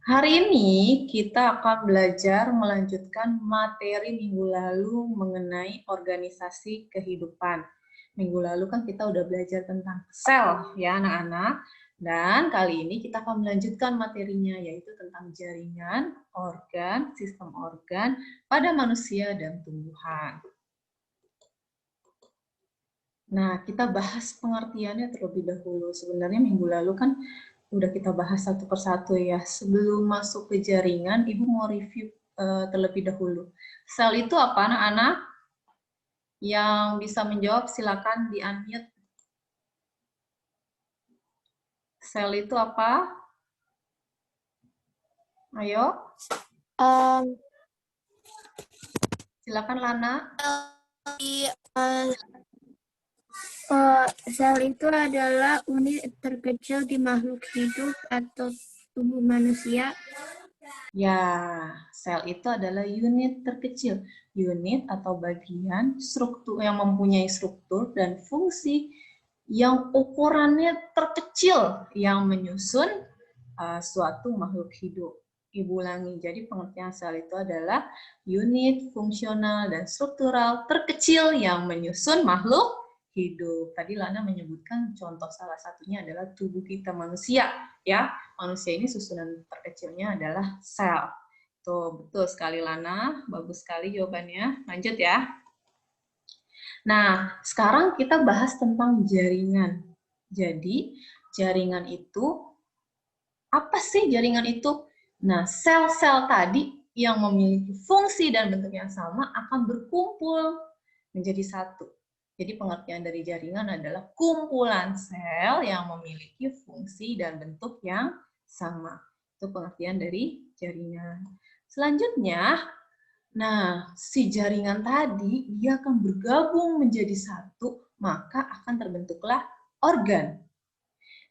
Hari ini kita akan belajar melanjutkan materi minggu lalu mengenai organisasi kehidupan. Minggu lalu kan kita udah belajar tentang sel ya anak-anak. Dan kali ini kita akan melanjutkan materinya yaitu tentang jaringan, organ, sistem organ pada manusia dan tumbuhan. Nah, kita bahas pengertiannya terlebih dahulu. Sebenarnya minggu lalu kan udah kita bahas satu persatu ya. Sebelum masuk ke jaringan, Ibu mau review terlebih dahulu. Sel itu apa, anak-anak? Yang bisa menjawab silakan di-unmute. Sel itu apa? Ayo. Silakan Lana. Sel itu adalah unit terkecil di makhluk hidup atau tubuh manusia. Ya, sel itu adalah unit terkecil. Unit atau bagian struktur yang mempunyai struktur dan fungsi yang ukurannya terkecil yang menyusun suatu makhluk hidup. Ibu ulangi, jadi pengertian sel itu adalah unit fungsional dan struktural terkecil yang menyusun makhluk hidup. Tadi Lana menyebutkan contoh salah satunya adalah tubuh kita manusia, ya. Manusia ini susunan terkecilnya adalah sel. Tuh, betul sekali Lana, bagus sekali jawabannya. Lanjut ya. Nah, sekarang kita bahas tentang jaringan. Jadi, jaringan itu, apa sih jaringan itu? Nah, sel-sel tadi yang memiliki fungsi dan bentuk yang sama akan berkumpul menjadi satu. Jadi pengertian dari jaringan adalah kumpulan sel yang memiliki fungsi dan bentuk yang sama. Itu pengertian dari jaringan. Selanjutnya, nah, si jaringan tadi dia akan bergabung menjadi satu, maka akan terbentuklah organ.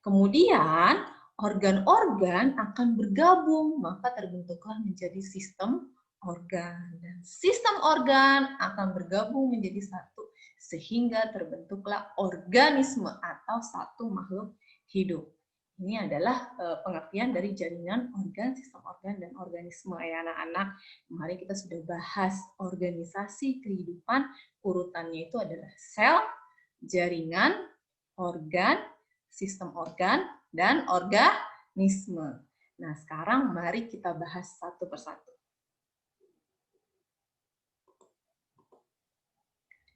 Kemudian, organ-organ akan bergabung, maka terbentuklah menjadi sistem organ. Dan sistem organ akan bergabung menjadi satu, sehingga terbentuklah organisme atau satu makhluk hidup. Ini adalah pengertian dari jaringan organ, sistem organ, dan organisme ya anak-anak. Kemarin kita sudah bahas organisasi kehidupan, urutannya itu adalah sel, jaringan, organ, sistem organ, dan organisme. Nah, sekarang mari kita bahas satu persatu.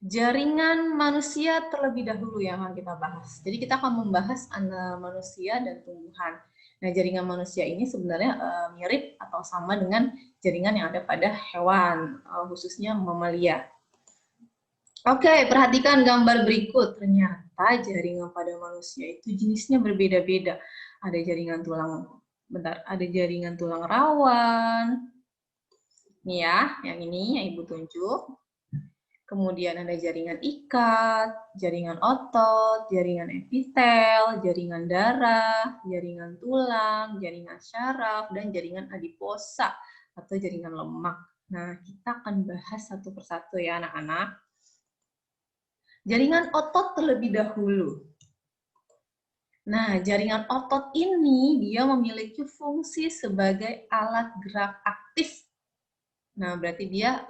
Jaringan manusia terlebih dahulu yang akan kita bahas. Jadi kita akan membahas manusia dan tumbuhan. Nah, jaringan manusia ini sebenarnya mirip atau sama dengan jaringan yang ada pada hewan, khususnya mamalia. Oke, perhatikan gambar berikut. Ternyata jaringan pada manusia itu jenisnya berbeda-beda. Ada jaringan tulang rawan. Nih ya, yang ini yang Ibu tunjuk. Kemudian ada jaringan ikat, jaringan otot, jaringan epitel, jaringan darah, jaringan tulang, jaringan syaraf, dan jaringan adiposa atau jaringan lemak. Nah, kita akan bahas satu persatu ya anak-anak. Jaringan otot terlebih dahulu. Nah, jaringan otot ini dia memiliki fungsi sebagai alat gerak aktif. Nah, berarti dia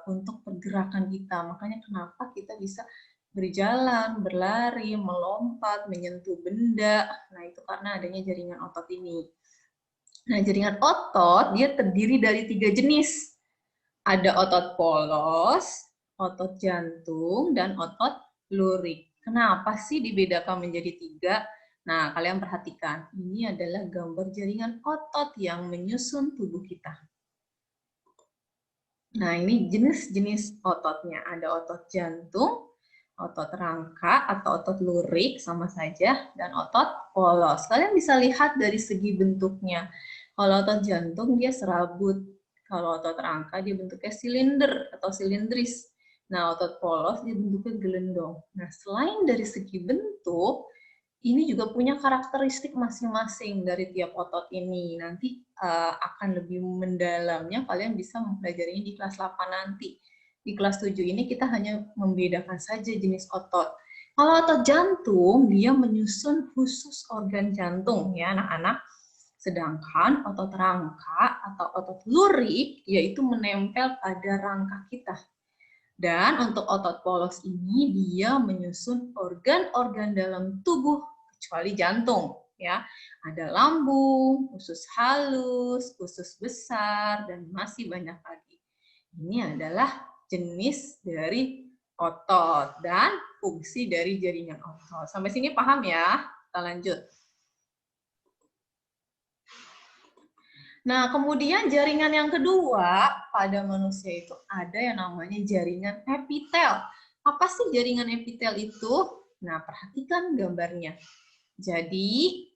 untuk pergerakan kita. Makanya kenapa kita bisa berjalan, berlari, melompat, menyentuh benda. Nah, itu karena adanya jaringan otot ini. Nah, jaringan otot dia terdiri dari 3 jenis. Ada otot polos, otot jantung, dan otot lurik. Kenapa sih dibedakan menjadi 3? Nah, kalian perhatikan. Ini adalah gambar jaringan otot yang menyusun tubuh kita. Nah, ini jenis-jenis ototnya. Ada otot jantung, otot rangka atau otot lurik sama saja, dan otot polos. Kalian bisa lihat dari segi bentuknya. Kalau otot jantung dia serabut. Kalau otot rangka dia bentuknya silinder atau silindris. Nah, otot polos dia bentuknya gelendong. Nah, selain dari segi bentuk, ini juga punya karakteristik masing-masing dari tiap otot ini. Nanti akan lebih mendalamnya kalian bisa mempelajarinya di kelas 8 nanti. Di kelas 7 ini kita hanya membedakan saja jenis otot. Kalau otot jantung, dia menyusun khusus organ jantung ya anak-anak. Sedangkan otot rangka atau otot lurik yaitu menempel pada rangka kita. Dan untuk otot polos ini dia menyusun organ-organ dalam tubuh kecuali jantung, ya. Ada lambung, usus halus, usus besar, dan masih banyak lagi. Ini adalah jenis dari otot dan fungsi dari jaringan otot. Sampai sini paham ya? Kita lanjut. Nah, kemudian jaringan yang kedua pada manusia itu ada yang namanya jaringan epitel. Apa sih jaringan epitel itu? Nah, perhatikan gambarnya. Jadi,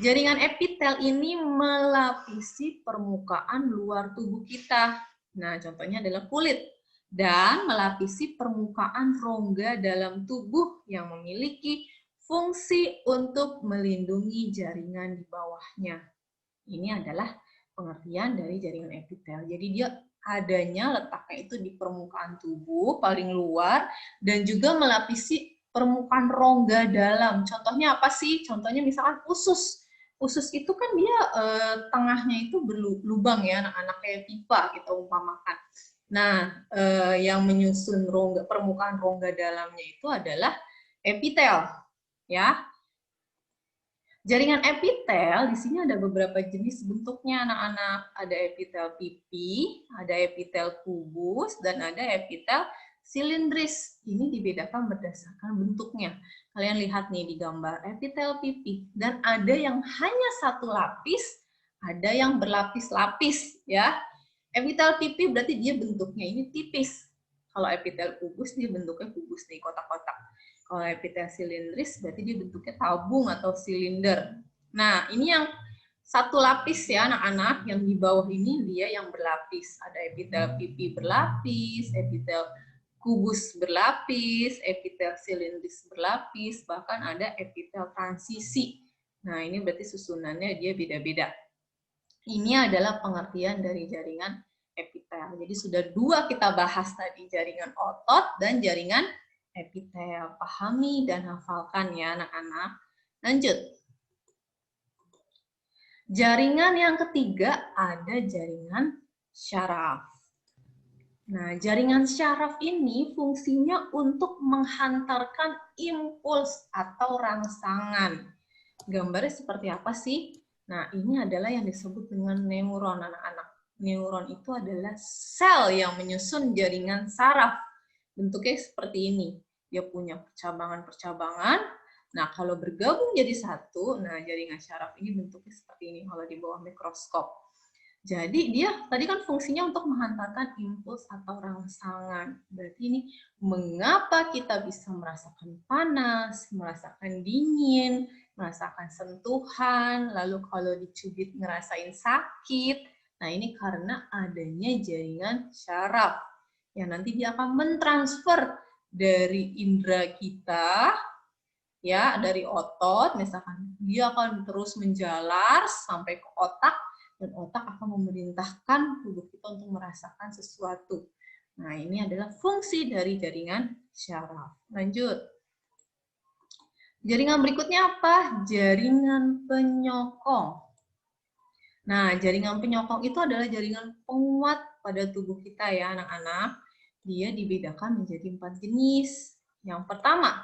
jaringan epitel ini melapisi permukaan luar tubuh kita. Nah, contohnya adalah kulit. Dan melapisi permukaan rongga dalam tubuh yang memiliki fungsi untuk melindungi jaringan di bawahnya. Ini adalah pengertian dari jaringan epitel. Jadi dia adanya letaknya itu di permukaan tubuh paling luar dan juga melapisi permukaan rongga dalam. Contohnya apa sih? Contohnya misalkan usus. Usus itu kan dia tengahnya itu berlubang ya, anak-anak kayak pipa kita umpamakan. Nah, yang menyusun rongga, permukaan rongga dalamnya itu adalah epitel, ya. Jaringan epitel, di sini ada beberapa jenis bentuknya anak-anak. Ada epitel pipi, ada epitel kubus, dan ada epitel silindris. Ini dibedakan berdasarkan bentuknya. Kalian lihat nih di gambar epitel pipi. Dan ada yang hanya satu lapis, ada yang berlapis-lapis. Ya. Epitel pipi berarti dia bentuknya ini tipis. Kalau epitel kubus, dia bentuknya kubus nih, kotak-kotak. Kalau epitel silindris berarti dia bentuknya tabung atau silinder. Nah, ini yang satu lapis ya anak-anak, yang di bawah ini dia yang berlapis. Ada epitel pipi berlapis, epitel kubus berlapis, epitel silindris berlapis, bahkan ada epitel transisi. Nah, ini berarti susunannya dia beda-beda. Ini adalah pengertian dari jaringan epitel. Jadi sudah dua kita bahas tadi, jaringan otot dan jaringan epitel. Pahami dan hafalkan ya anak-anak. Lanjut. Jaringan yang ketiga ada jaringan syaraf. Nah, jaringan syaraf ini fungsinya untuk menghantarkan impuls atau rangsangan. Gambarnya seperti apa sih? Nah, ini adalah yang disebut dengan neuron anak-anak. Neuron itu adalah sel yang menyusun jaringan saraf. Bentuknya seperti ini. Dia punya percabangan-percabangan. Nah, kalau bergabung jadi satu, nah jaringan syaraf ini bentuknya seperti ini kalau di bawah mikroskop. Jadi dia tadi kan fungsinya untuk menghantarkan impuls atau rangsangan. Berarti ini mengapa kita bisa merasakan panas, merasakan dingin, merasakan sentuhan, lalu kalau dicubit ngerasain sakit. Nah, ini karena adanya jaringan syaraf. Yang nanti dia akan mentransfer dari indera kita, ya, dari otot, misalkan dia akan terus menjalar sampai ke otak, dan otak akan memerintahkan tubuh kita untuk merasakan sesuatu. Nah, ini adalah fungsi dari jaringan syaraf. Lanjut. Jaringan berikutnya apa? Jaringan penyokong. Nah, jaringan penyokong itu adalah jaringan penguat pada tubuh kita ya anak-anak. Dia dibedakan menjadi 4 jenis. Yang pertama,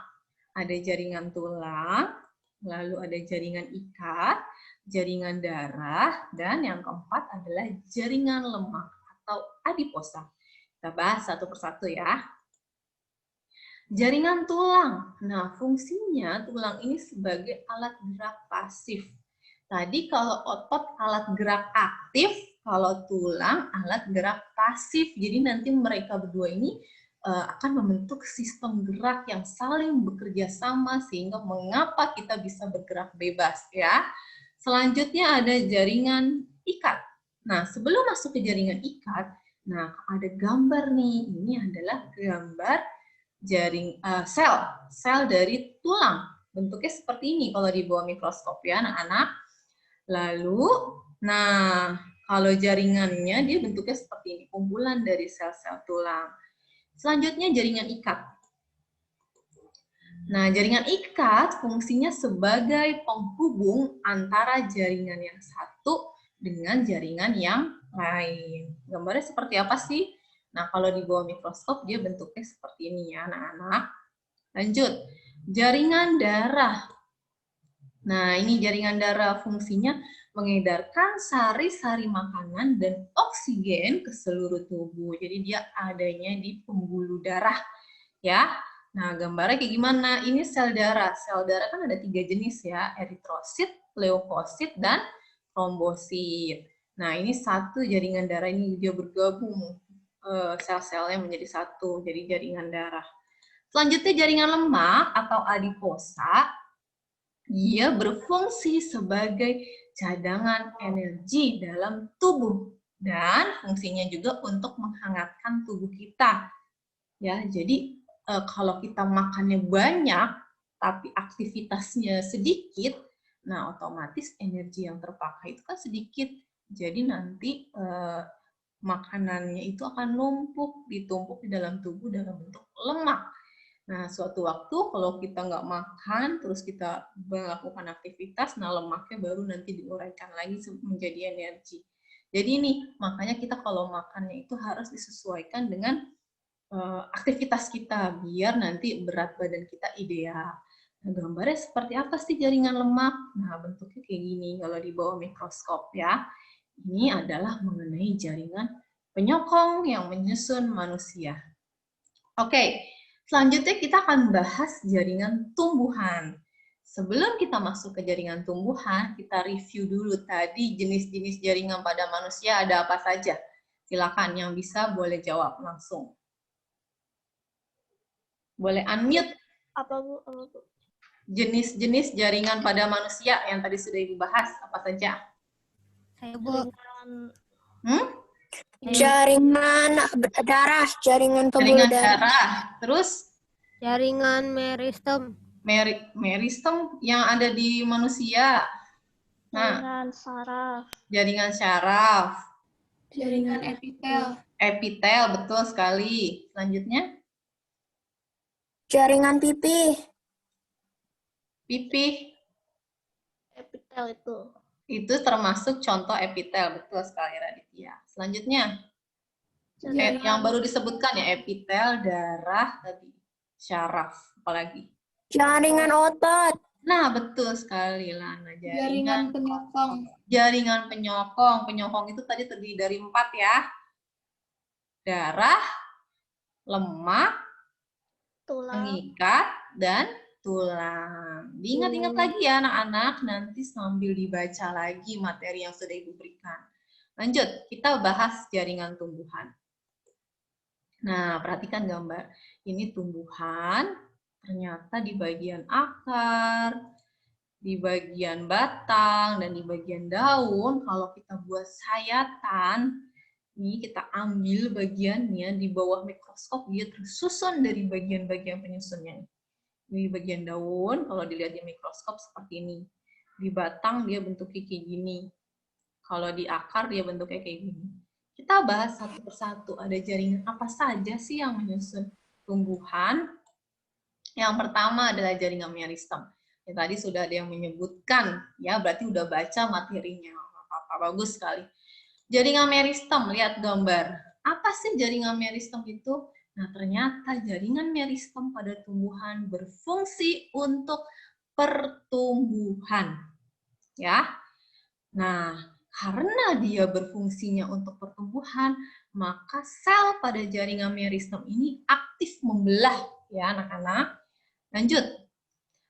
ada jaringan tulang, lalu ada jaringan ikat, jaringan darah, dan yang keempat adalah jaringan lemak atau adiposa. Kita bahas satu persatu ya. Jaringan tulang. Nah, fungsinya tulang ini sebagai alat gerak pasif. Tadi kalau otot alat gerak aktif, kalau tulang alat gerak pasif. Jadi nanti mereka berdua ini akan membentuk sistem gerak yang saling bekerja sama sehingga mengapa kita bisa bergerak bebas ya. Selanjutnya ada jaringan ikat. Nah, sebelum masuk ke jaringan ikat, nah ada gambar nih. Ini adalah gambar jaring sel dari tulang. Bentuknya seperti ini kalau di bawah mikroskop ya anak-anak. Lalu, nah kalau jaringannya dia bentuknya seperti ini, kumpulan dari sel-sel tulang. Selanjutnya jaringan ikat. Nah, jaringan ikat fungsinya sebagai penghubung antara jaringan yang satu dengan jaringan yang lain. Gambarnya seperti apa sih? Nah, kalau di bawah mikroskop dia bentuknya seperti ini ya, anak-anak. Lanjut, jaringan darah. Nah, ini jaringan darah fungsinya mengedarkan sari-sari makanan dan oksigen ke seluruh tubuh. Jadi dia adanya di pembuluh darah, ya. Nah, gambarnya kayak gimana? Ini sel darah. Sel darah kan ada 3 jenis ya, eritrosit, leukosit, dan trombosit. Nah, ini satu jaringan darah ini dia bergabung sel-selnya menjadi satu, jadi jaringan darah. Selanjutnya jaringan lemak atau adiposa. Dia berfungsi sebagai cadangan energi dalam tubuh dan fungsinya juga untuk menghangatkan tubuh kita. Ya, jadi kalau kita makannya banyak tapi aktivitasnya sedikit, nah otomatis energi yang terpakai itu kan sedikit. Jadi nanti makanannya itu akan ditumpuk di dalam tubuh dalam bentuk lemak. Nah, suatu waktu kalau kita nggak makan, terus kita melakukan aktivitas, nah lemaknya baru nanti diuraikan lagi menjadi energi. Jadi ini, makanya kita kalau makannya itu harus disesuaikan dengan aktivitas kita, biar nanti berat badan kita ideal. Nah, gambarnya seperti apa sih jaringan lemak? Nah, bentuknya kayak gini kalau di bawah mikroskop ya. Ini adalah mengenai jaringan penyokong yang menyusun manusia. Oke, selanjutnya kita akan bahas jaringan tumbuhan. Sebelum kita masuk ke jaringan tumbuhan, kita review dulu tadi jenis-jenis jaringan pada manusia ada apa saja. Silakan yang bisa boleh jawab langsung. Boleh unmute. Apa Bu? Jenis-jenis jaringan pada manusia yang tadi sudah Ibu bahas, apa saja? Saya Bu. Jaringan darah, jaringan pembuluh Jaringan darah. darah. Terus? Jaringan meristem. Meristem yang ada di manusia. Nah, Jaringan saraf. jaringan syaraf. Jaringan epitel. Epitel, betul sekali. Selanjutnya? Jaringan pipih. Pipih. Epitel itu. Itu termasuk contoh epitel, betul sekali Raditya. Selanjutnya? Yang baru disebutkan ya, epitel, darah, tadi syaraf, apalagi? Jaringan otot. Nah, betul sekali, Lana. Jaringan penyokong. Jaringan penyokong. Penyokong itu tadi terdiri dari 4 ya. Darah, lemak, pengikat, dan tulang. Diingat-ingat lagi ya anak-anak, nanti sambil dibaca lagi materi yang sudah Ibu berikan. Lanjut, kita bahas jaringan tumbuhan. Nah, perhatikan gambar. Ini tumbuhan, ternyata di bagian akar, di bagian batang, dan di bagian daun, kalau kita buat sayatan, ini kita ambil bagiannya di bawah mikroskop, dia tersusun dari bagian-bagian penyusunnya. Di bagian daun, kalau dilihat di mikroskop seperti ini. Di batang dia bentuknya kayak gini. Kalau di akar dia bentuknya kayak gini. Kita bahas satu persatu. Ada jaringan apa saja sih yang menyusun tumbuhan? Yang pertama adalah jaringan meristem. Ya, tadi sudah ada yang menyebutkan, ya berarti udah baca materinya. Apa bagus sekali. Jaringan meristem, lihat gambar. Apa sih jaringan meristem itu? Nah, ternyata jaringan meristem pada tumbuhan berfungsi untuk pertumbuhan. Ya. Nah, karena dia berfungsinya untuk pertumbuhan, maka sel pada jaringan meristem ini aktif membelah, ya anak-anak. Lanjut.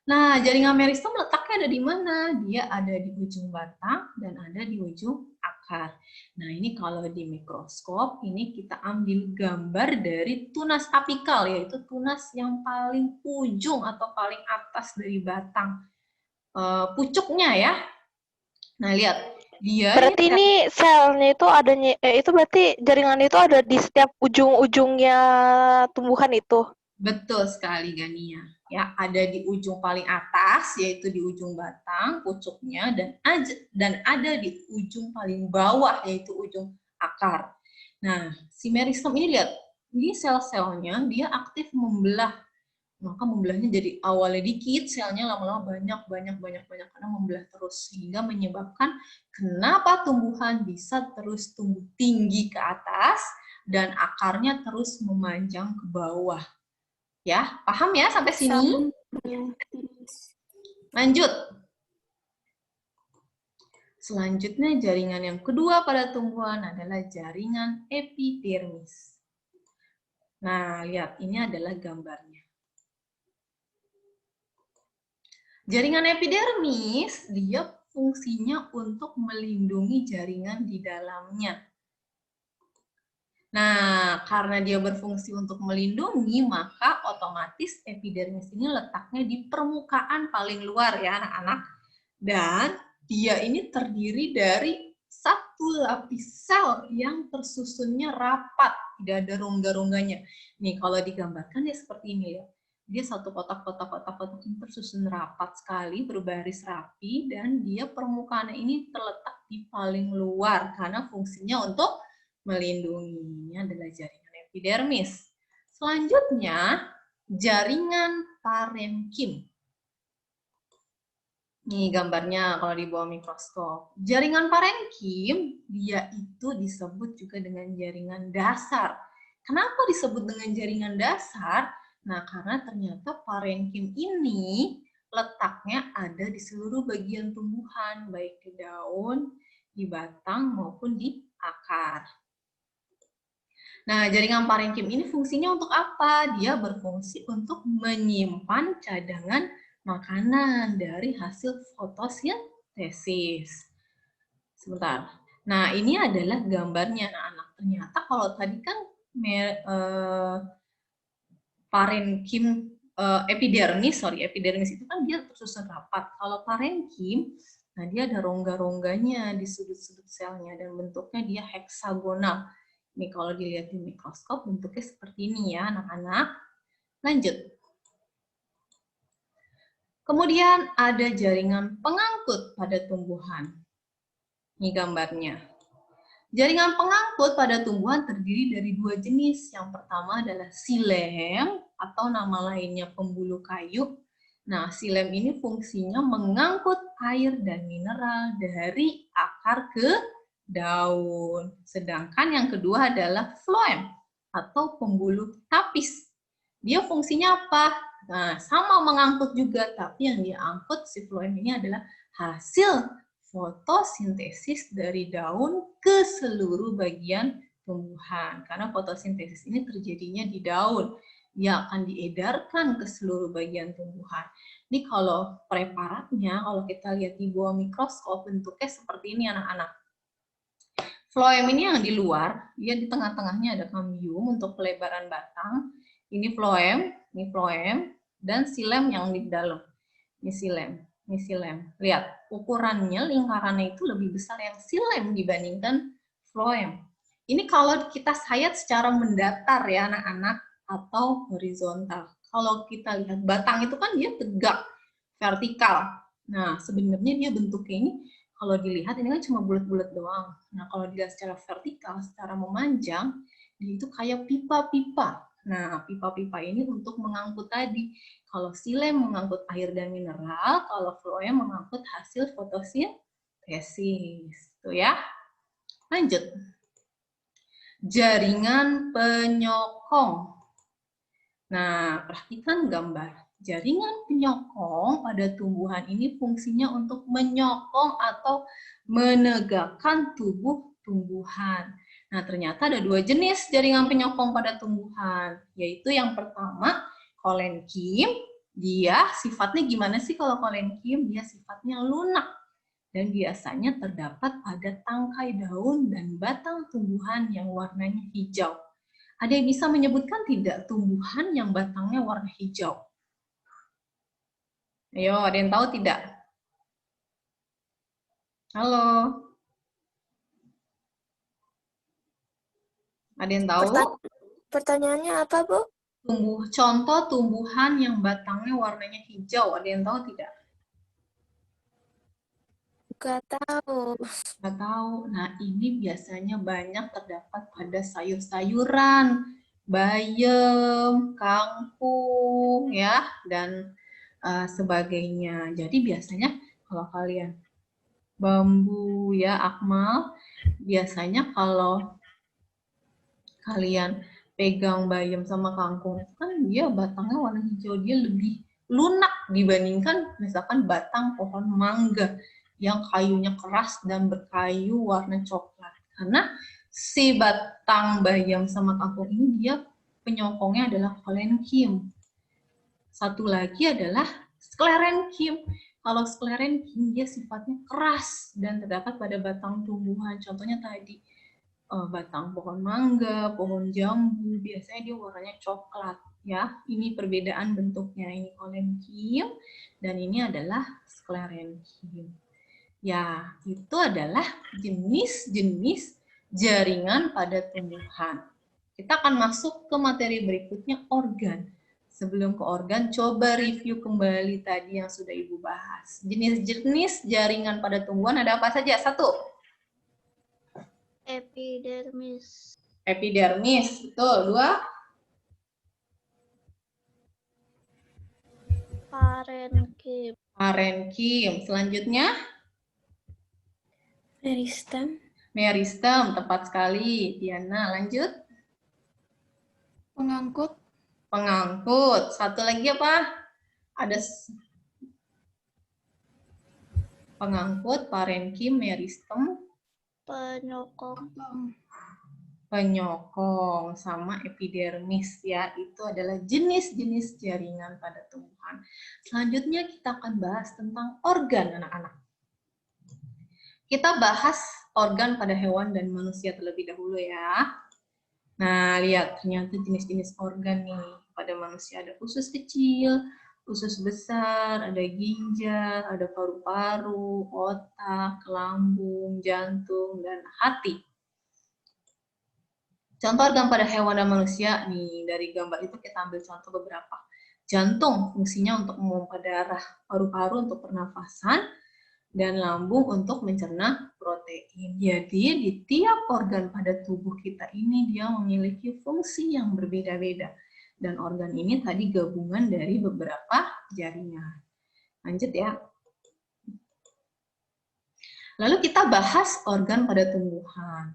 Nah, jaringan meristem letaknya ada di mana? Dia ada di ujung batang dan ada di ujung akar. Nah, ini kalau di mikroskop, ini kita ambil gambar dari tunas apikal, yaitu tunas yang paling ujung atau paling atas dari batang. Pucuknya ya. Nah, lihat. Dia berarti ini selnya itu adanya, itu berarti jaringan itu ada di setiap ujung-ujungnya tumbuhan itu? Betul sekali, Gania. Ya, ada di ujung paling atas, yaitu di ujung batang, pucuknya, dan ada di ujung paling bawah, yaitu ujung akar. Nah, si meristem ini lihat, ini sel-selnya dia aktif membelah Maka membelahnya jadi awalnya dikit, selnya lama-lama banyak karena membelah terus sehingga menyebabkan kenapa tumbuhan bisa terus tumbuh tinggi ke atas dan akarnya terus memanjang ke bawah. Ya, paham ya sampai sini? Lanjut. Selanjutnya jaringan yang kedua pada tumbuhan adalah jaringan epidermis. Nah, lihat ini adalah gambarnya. Jaringan epidermis, dia fungsinya untuk melindungi jaringan di dalamnya. Nah, karena dia berfungsi untuk melindungi, maka otomatis epidermis ini letaknya di permukaan paling luar ya anak-anak. Dan dia ini terdiri dari satu lapis sel yang tersusunnya rapat, tidak ada rongga-rongganya. Nih, kalau digambarkan ya seperti ini ya. Dia satu kotak-kotak ini tersusun rapat sekali, berbaris rapi, dan dia permukaannya ini terletak di paling luar karena fungsinya untuk melindungi. Ini adalah jaringan epidermis. Selanjutnya, jaringan parenkim. Nih gambarnya kalau di bawah mikroskop. Jaringan parenkim, dia itu disebut juga dengan jaringan dasar. Kenapa disebut dengan jaringan dasar? Nah, karena ternyata parenkim ini letaknya ada di seluruh bagian tumbuhan, baik di daun, di batang, maupun di akar. Nah, jaringan parenkim ini fungsinya untuk apa? Dia berfungsi untuk menyimpan cadangan makanan dari hasil fotosintesis. Sebentar. Nah, ini adalah gambarnya anak-anak. Ternyata kalau tadi kan parenkim epidermis itu kan dia tersusun rapat. Kalau parenkim, nah dia ada rongga-rongganya di sudut-sudut selnya dan bentuknya dia heksagonal. Ini kalau dilihat di mikroskop bentuknya seperti ini ya anak-anak. Lanjut. Kemudian ada jaringan pengangkut pada tumbuhan. Ini gambarnya. Jaringan pengangkut pada tumbuhan terdiri dari dua jenis. Yang pertama adalah silem atau nama lainnya pembuluh kayu. Nah, silem ini fungsinya mengangkut air dan mineral dari akar ke daun. Sedangkan yang kedua adalah floem atau pembuluh tapis. Dia fungsinya apa? Nah, sama mengangkut juga, tapi yang diangkut si floem ini adalah hasil fotosintesis dari daun ke seluruh bagian tumbuhan. Karena fotosintesis ini terjadinya di daun. Dia akan diedarkan ke seluruh bagian tumbuhan. Ini kalau preparatnya, kalau kita lihat di bawah mikroskop, bentuknya seperti ini anak-anak. Floem ini yang di luar, dia di tengah-tengahnya ada kambium untuk pelebaran batang. Ini floem, dan silem yang di dalam. Ini silem. Lihat, ukurannya, lingkarannya itu lebih besar yang silem dibandingkan floem. Ini kalau kita sayat secara mendatar ya anak-anak, atau horizontal. Kalau kita lihat batang itu kan dia tegak, vertikal. Nah, sebenarnya dia bentuknya ini, kalau dilihat ini kan cuma bulat-bulat doang. Nah, kalau dilihat secara vertikal, secara memanjang, dia itu kayak pipa-pipa. Nah, pipa-pipa ini untuk mengangkut tadi. Kalau silem mengangkut air dan mineral, kalau floem mengangkut hasil fotosintesis. Tuh ya. Lanjut. Jaringan penyokong. Nah, perhatikan gambar. Jaringan penyokong pada tumbuhan ini fungsinya untuk menyokong atau menegakkan tubuh tumbuhan. Nah, ternyata ada dua jenis jaringan penyokong pada tumbuhan, yaitu yang pertama, kolenkim. Dia sifatnya gimana sih kalau kolenkim? Dia sifatnya lunak dan biasanya terdapat pada tangkai daun dan batang tumbuhan yang warnanya hijau. Ada yang bisa menyebutkan tidak tumbuhan yang batangnya warna hijau? Ayo, ada yang tahu tidak? Halo? Ada yang tahu? Pertanyaannya apa, Bu? Contoh tumbuhan yang batangnya warnanya hijau. Ada yang tahu tidak? Gak tahu. Nggak tahu. Nah, ini biasanya banyak terdapat pada sayur-sayuran. bayam, kangkung, ya, dan sebagainya. Jadi biasanya kalau kalian bambu, ya, Akmal, biasanya kalau kalian pegang bayam sama kangkung, kan dia batangnya warna hijau, dia lebih lunak dibandingkan misalkan batang pohon mangga yang kayunya keras dan berkayu warna coklat. Karena si batang bayam sama kangkung ini dia penyokongnya adalah kolenkim. Satu lagi adalah sklerenkim. Kalau sklerenkim dia sifatnya keras dan terdapat pada batang tumbuhan. Contohnya tadi batang pohon mangga, pohon jambu, biasanya dia warnanya coklat. Ya, ini perbedaan bentuknya. Ini kolenkim dan ini adalah sklerenkim. Ya, itu adalah jenis-jenis jaringan pada tumbuhan. Kita akan masuk ke materi berikutnya, organ. Sebelum ke organ, coba review kembali tadi yang sudah Ibu bahas. Jenis-jenis jaringan pada tumbuhan ada apa saja? 1. Epidermis. Epidermis, betul. 2. Parenkim. Parenkim. Selanjutnya? Meristem. Meristem, tepat sekali. Diana, lanjut. Pengangkut. Pengangkut. Satu lagi apa? Ada pengangkut, parenkim, meristem, Penyokong. penyokong, sama epidermis, ya. Itu adalah jenis-jenis jaringan pada tumbuhan. Selanjutnya kita akan bahas tentang organ, anak-anak. Kita bahas organ pada hewan dan manusia terlebih dahulu, ya. Nah, lihat, ternyata jenis-jenis organ nih. Pada manusia ada usus kecil, usus besar, ada ginjal, ada paru-paru, otak, lambung, jantung, dan hati. Contoh organ pada hewan dan manusia, nih dari gambar itu kita ambil contoh beberapa. Jantung fungsinya untuk memompa darah, paru-paru untuk pernafasan, dan lambung untuk mencerna protein. Jadi di tiap organ pada tubuh kita ini dia memiliki fungsi yang berbeda-beda. Dan organ ini tadi gabungan dari beberapa jaringan. Lanjut ya. Lalu kita bahas organ pada tumbuhan.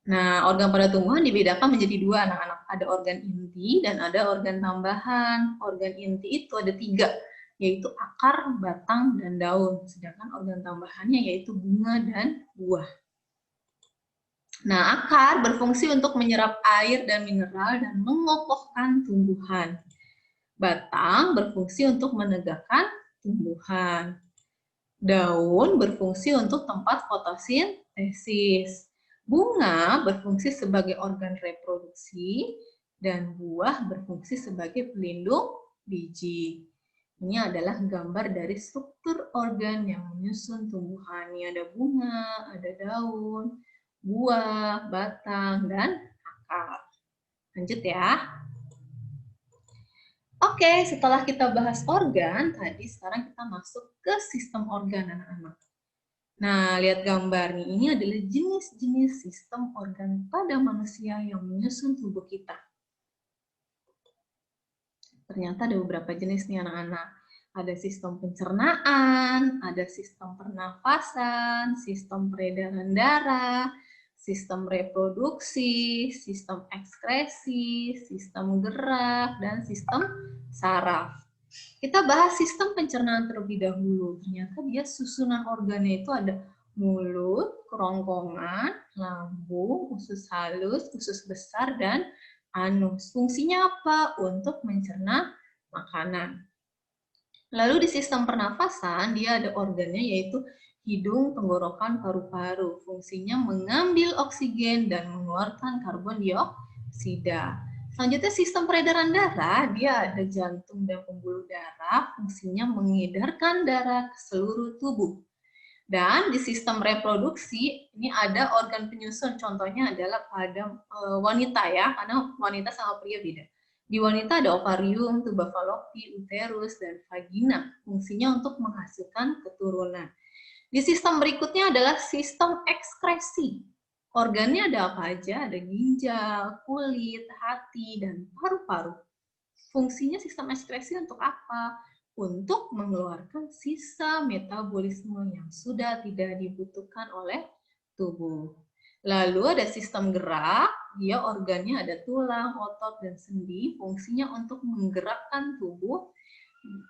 Nah, organ pada tumbuhan dibedakan menjadi 2, anak-anak. Ada organ inti dan ada organ tambahan. Organ inti itu ada 3, yaitu akar, batang, dan daun. Sedangkan organ tambahannya yaitu bunga dan buah. Nah, akar berfungsi untuk menyerap air dan mineral dan mengokohkan tumbuhan. Batang berfungsi untuk menegakkan tumbuhan. Daun berfungsi untuk tempat fotosintesis. Bunga berfungsi sebagai organ reproduksi, dan buah berfungsi sebagai pelindung biji. Ini adalah gambar dari struktur organ yang menyusun tumbuhan. Ini ada bunga, ada daun, buah, batang, dan akar. Lanjut ya. Oke, setelah kita bahas organ, tadi sekarang kita masuk ke sistem organ, anak-anak. Nah, lihat gambar nih, ini adalah jenis-jenis sistem organ pada manusia yang menyusun tubuh kita. Ternyata ada beberapa jenis nih anak-anak. Ada sistem pencernaan, ada sistem pernafasan, sistem peredaran darah, sistem reproduksi, sistem ekskresi, sistem gerak, dan sistem saraf. Kita bahas sistem pencernaan terlebih dahulu. Ternyata dia susunan organnya itu ada mulut, kerongkongan, lambung, usus halus, usus besar, dan anus. Fungsinya apa? Untuk mencerna makanan. Lalu di sistem pernafasan, dia ada organnya yaitu hidung, tenggorokan, paru-paru. Fungsinya mengambil oksigen dan mengeluarkan karbon dioksida. Selanjutnya sistem peredaran darah, dia ada jantung dan pembuluh darah, fungsinya mengedarkan darah ke seluruh tubuh. Dan di sistem reproduksi, ini ada organ penyusun, contohnya adalah pada wanita ya, karena wanita sama pria beda. Di wanita ada ovarium, tuba falopi, uterus, dan vagina, fungsinya untuk menghasilkan keturunan. Di sistem berikutnya adalah sistem ekskresi. Organnya ada apa aja? Ada ginjal, kulit, hati, dan paru-paru. Fungsinya sistem ekskresi untuk apa? Untuk mengeluarkan sisa metabolisme yang sudah tidak dibutuhkan oleh tubuh. Lalu ada sistem gerak, dia organnya ada tulang, otot, dan sendi, fungsinya untuk menggerakkan tubuh.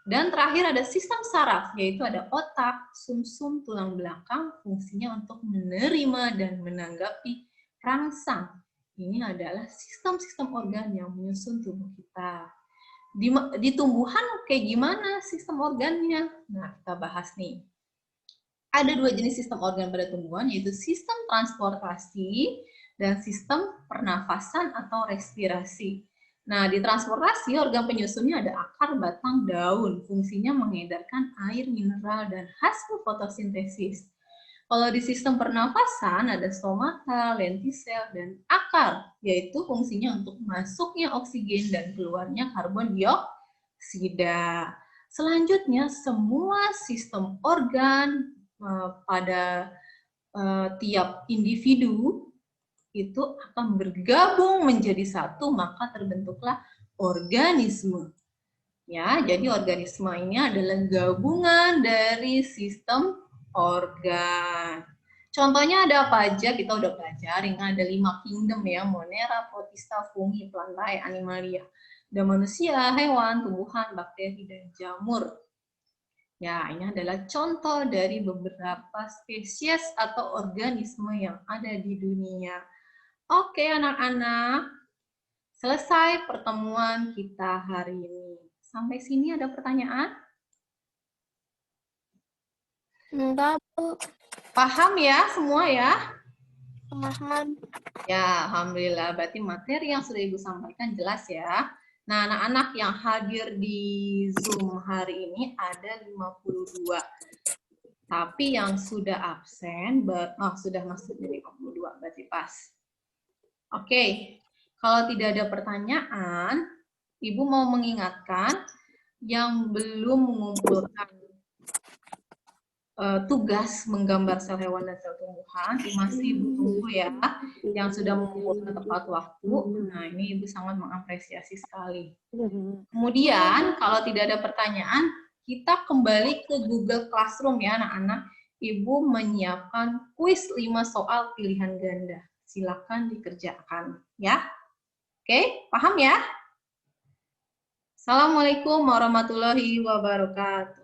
Dan terakhir ada sistem saraf, yaitu ada otak, sumsum, tulang belakang, fungsinya untuk menerima dan menanggapi rangsang. Ini adalah sistem-sistem organ yang menyusun tubuh kita. Di tumbuhan kayak gimana sistem organnya? Nah, kita bahas nih. Ada 2 jenis sistem organ pada tumbuhan, yaitu sistem transportasi dan sistem pernafasan atau respirasi. Nah, di transportasi, organ penyusunnya ada akar, batang, daun. Fungsinya mengedarkan air, mineral, dan hasil fotosintesis. Kalau di sistem pernafasan, ada stomata, lentisel, dan akar, yaitu fungsinya untuk masuknya oksigen dan keluarnya karbon dioksida. Selanjutnya, semua sistem organ pada tiap individu itu akan bergabung menjadi satu, maka terbentuklah organisme. Ya, jadi organisme ini adalah gabungan dari sistem organ. Contohnya ada apa aja? Kita udah pelajari, ada 5 kingdom ya, Monera, Protista, Fungi, Plantae, Animalia. Ada manusia, hewan, tumbuhan, bakteri, dan jamur. Ya, ini adalah contoh dari beberapa spesies atau organisme yang ada di dunia. Oke, anak-anak. Selesai pertemuan kita hari ini. Sampai sini ada pertanyaan? Enggak, Bu. Paham ya semua ya? Paham. Ya, alhamdulillah. Berarti materi yang sudah Ibu sampaikan jelas ya. Nah, anak-anak yang hadir di Zoom hari ini ada 52. Tapi yang sudah absen, sudah masuk dari 52, berarti pas. Oke, kalau tidak ada pertanyaan, Ibu mau mengingatkan yang belum mengumpulkan tugas menggambar sel hewan dan sel tumbuhan, masih Ibu tunggu ya, yang sudah mengumpulkan tepat waktu. Nah, ini Ibu sangat mengapresiasi sekali. Kemudian, kalau tidak ada pertanyaan, kita kembali ke Google Classroom ya, anak-anak. Ibu menyiapkan kuis 5 soal pilihan ganda. Silakan dikerjakan ya. Oke, paham ya? Assalamualaikum warahmatullahi wabarakatuh.